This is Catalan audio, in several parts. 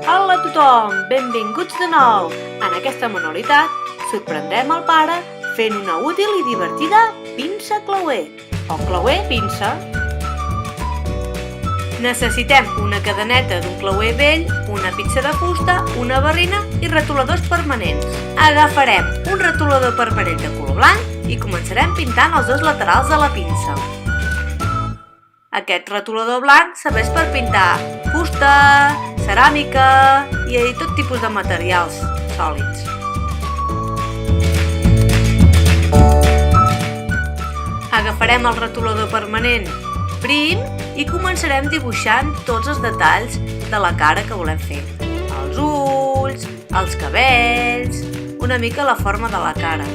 Hola a tothom, benvinguts de nou! En aquesta manualitat sorprendrem el pare fent una útil i divertida pinça clauer o clauer pinça. Necessitem una cadeneta d'un clauer vell, una pinça de fusta, una barrina i retoladors permanents. Agafarem un retolador permanent de color blanc i començarem pintant els dos laterals de la pinça. Aquest retolador blanc serveix per pintar fusta, ceràmica i tot tipus de materials sòlids. Agafarem el retolador permanent prim i començarem dibuixant tots els detalls de la cara que volem fer. Els ulls, els cabells, una mica la forma de la cara.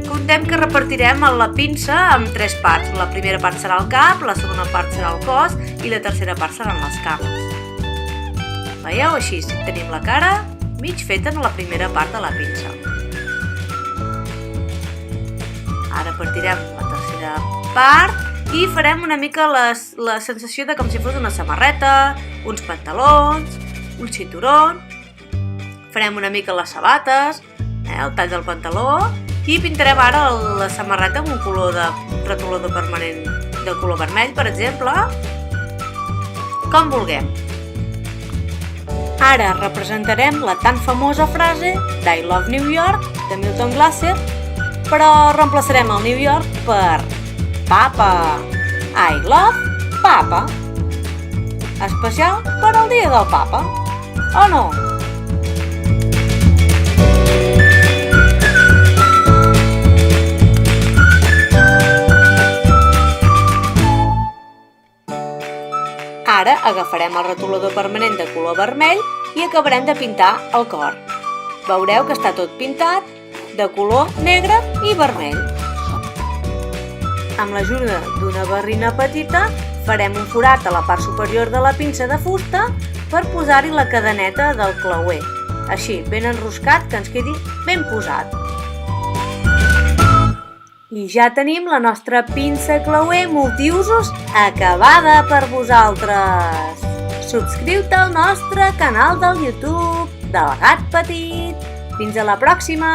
Comptem que repartirem la pinça en 3 parts. La primera part serà el cap, la segona part serà el cos i la tercera part seran les cames. Veieu? Així tenim la cara mig feta en la primera part de la pinça. Ara partirem la tercera part i farem una mica la sensació de com si fos una samarreta, uns pantalons, un cinturó. Farem una mica les sabates, el tall del pantaló, i pintarem ara la samarreta amb un color de retolador permanent de color vermell, per exemple, com vulguem. Ara representarem la tan famosa frase I love New York de Milton Glaser, però reemplaçarem el New York per Papa. I love Papa. Especial per al dia del Papa, o no? Ara agafarem el retolador permanent de color vermell i acabarem de pintar el cor. Veureu que està tot pintat de color negre i vermell. Amb l'ajuda d'una barrina petita farem un forat a la part superior de la pinça de fusta per posar-hi la cadeneta del clauer. Així, ben enroscat, que ens quedi ben posat. I ja tenim la nostra pinça clauer multiusos acabada per vosaltres! Subscriu-te al nostre canal del YouTube del Gat Petit! Fins a la pròxima!